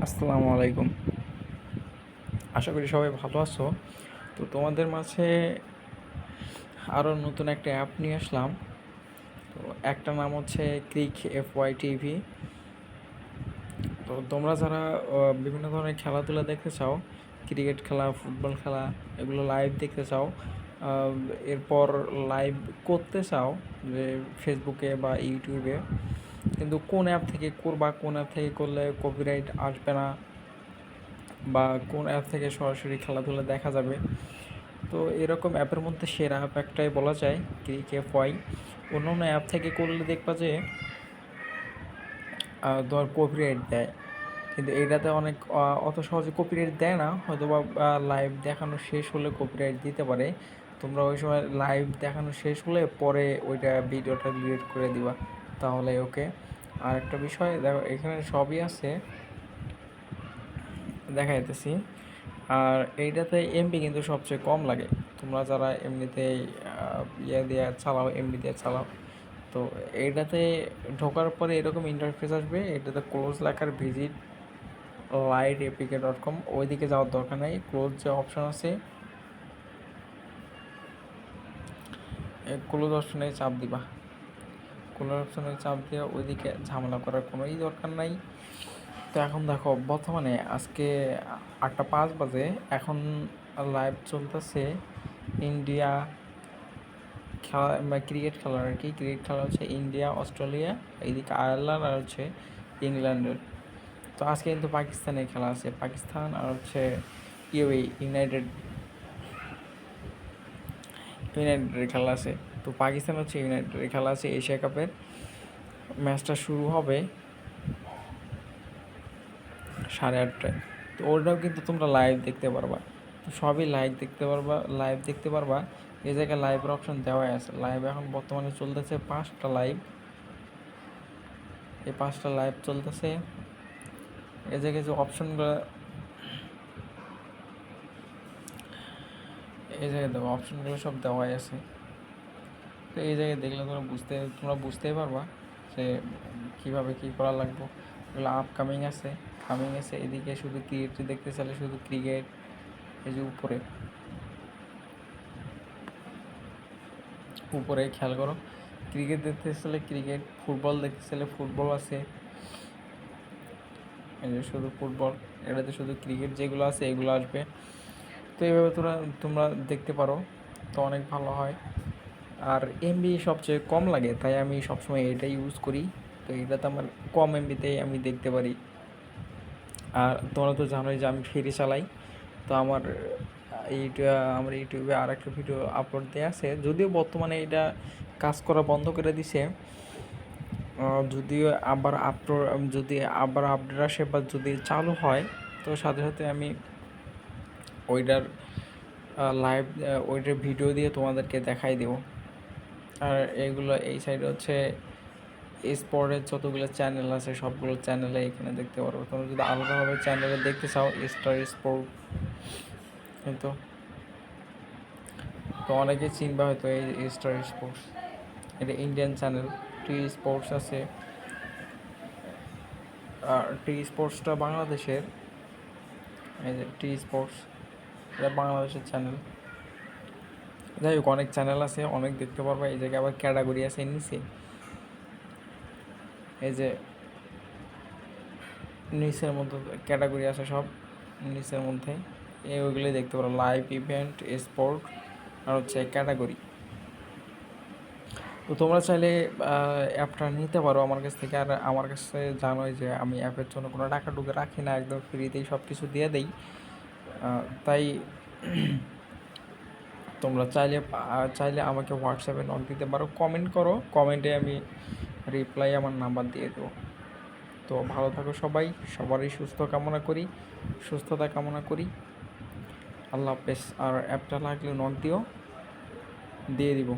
আসসালামু আলাইকুম। আশা করি সবাই ভালো আছো। তো তোমাদের মাঝে আরও নতুন একটা অ্যাপ নিয়ে আসলাম। তো একটা নাম হচ্ছে ক্রিক এফওয়াই টিভি। তো তোমরা যারা বিভিন্ন ধরনের খেলাধুলা দেখতে চাও, ক্রিকেট খেলা, ফুটবল খেলা, এগুলো লাইভ দেখতে চাও, এরপর লাইভ করতে চাও যে ফেসবুকে বা ইউটিউবে, কিন্তু কোন অ্যাপ থেকে করবা, কোন অ্যাপ থেকে করলে কপিরাইট আসবে না, বা কোন অ্যাপ থেকে সরাসরি খেলাধুলা দেখা যাবে, তো এরকম অ্যাপের মধ্যে সেরা অ্যাপ একটাই বলা যায় ক্রিক এফওয়াই। অন্য অন্য অ্যাপ থেকে করলে দেখবা যে তোমার কপিরাইট দেয়, কিন্তু এটাতে অনেক অত সহজে কপিরাইট দেয় না, হয়তো বা লাইভ দেখানো শেষ হলে কপিরাইট দিতে পারে। তোমরা ওই সময় লাইভ দেখানো শেষ হলে পরে ওইটা ভিডিওটা ডিলিট করে দিবা, তাহলে ওকে। আর একটা বিষয় দেখো, এখানে সবই আছে, দেখা যেতেছি। আর এইটাতে এমবি কিন্তু সবচেয়ে কম লাগে। তোমরা যারা এমনিতেই ইয়ে দিয়ে চালাও, এমবি দিয়ে চালাও, তো এইটাতে ঢোকার পরে এরকম ইন্টারফেস আসবে। এটাতে ক্লোজ লেখার ভিজিট লাইট এপিকে .com, ওইদিকে যাওয়ার দরকার নেই। ক্লোজ যে অপশন আছে, ক্লোজ অপশনে চাপ দিবা। ক্লোজ অপশনে চাপ দিয়ে ওইদিকে ঝামেলা করার কোনোই দরকার নাই। তো এখন দেখো, বর্তমানে আজকে 8টা 5 বাজে, এখন লাইভ চলতেছে ইন্ডিয়া খেলা, ক্রিকেট খেলার আর কি। ক্রিকেট খেলা হচ্ছে ইন্ডিয়া, অস্ট্রেলিয়া, এইদিকে আয়ারল্যান্ড আর হচ্ছে ইংল্যান্ডের। তো আজকে কিন্তু পাকিস্তানের খেলা আছে, পাকিস্তান আর হচ্ছে ইউনাইটেডের খেলা আছে। তো পাকিস্তান হচ্ছে ইউনাইটেডের খেলা আছে এশিয়া কাপের। ম্যাচটা শুরু হবে 8:30টায়। তো ওটাও কিন্তু তোমরা লাইভ দেখতে পারবা। তো সবই লাইভ দেখতে পারবা। এই জায়গায় লাইভের অপশন দেওয়াই আছে। লাইভ এখন বর্তমানে চলতেছে 5টা লাইভ। এই 5টা লাইভ চলতেছে। এই জায়গায় যে অপশনগুলো, এই জায়গায় দেখো অপশনগুলো সব দেওয়াই আছে। তো এই জায়গায় দেখলে তোমরা বুঝতেই পারবা যে কীভাবে কী করা লাগবে। এগুলো আপকামিং আছে, কামিং আছে। এদিকে শুধু ক্রিকেট দেখতে চাইলে শুধু ক্রিকেট, এই যে উপরে উপরে খেয়াল করো, ক্রিকেট দেখতে চাইলে ক্রিকেট, ফুটবল দেখতে চাইলে ফুটবল আছে, এই যে শুধু ফুটবল। এটাতে শুধু ক্রিকেট যেগুলো আছে এগুলো আসবে। তো এইভাবে তোমরা দেখতে পারো, তো অনেক ভালো হয়। আর এমবি সবচেয়ে কম লাগে, তাই আমি সবসময় এটা ইউজ করি। তো এটাতে আমার কম এমবিতেই আমি দেখতে পারি। আর তোমরা তো জানোই যে আমি ফ্রি চালাই। তো আমার ইউটিউবে আর একটা ভিডিও আপলোড দেওয়া আছে, যদিও বর্তমানে এটা কাজ করা বন্ধ করে দিছে। যদিও যদি আবার আপডেট আসে বা যদি চালু হয়, তো সাথে সাথে আমি ওইটার ওইটার ভিডিও দিয়ে তোমাদেরকে দেখাই দেবো। আর এই সাইডে হচ্ছে স্পোর্টের যতগুলো চ্যানেল আছে সবগুলো চ্যানেলে এখানে দেখতে পারবো। তোমরা যদি আলাদাভাবে চ্যানেলে দেখতে চাও, স্টার স্পোর্ট, কিন্তু তো অনেকে চিনবা হয়তো এই স্টার স্পোর্টস। এটা ইন্ডিয়ান চ্যানেল। টি স্পোর্টস আছে, আর টি স্পোর্টসটা বাংলাদেশের। এই যে টি স্পোর্টস, এটা বাংলাদেশের চ্যানেল। যাই হোক, অনেক চ্যানেল আছে, অনেক দেখতে পারবা। এই জায়গায় আবার ক্যাটাগরি আছে নিচে, এই যে নিচের মধ্যে ক্যাটাগরি আছে সব নিচের মধ্যে, ওইগুলোই দেখতে পারো। লাইভ ইভেন্ট, স্পোর্ট, আর হচ্ছে ক্যাটাগরি। তো তোমরা চাইলে অ্যাপটা নিতে পারো আমার কাছ থেকে। আর আমার কাছে জানোই যে আমি অ্যাপের জন্য কোনো টাকা টুকে রাখি না, একদম ফ্রিতেই সব কিছু দিয়ে দেই। তাই তোমরা চাইলে আমাকে হোয়াটসঅ্যাপে নক দিতে পারো, কমেন্ট করো, কমেন্টে আমি রিপ্লাই আমার নাম্বার দিয়ে দেবো। তো ভালো থাকো সবাই, সবারই সুস্থতা কামনা করি। আল্লাহ হাফেজ। আর অ্যাপটা লাগলে নক দিয়ে দিব।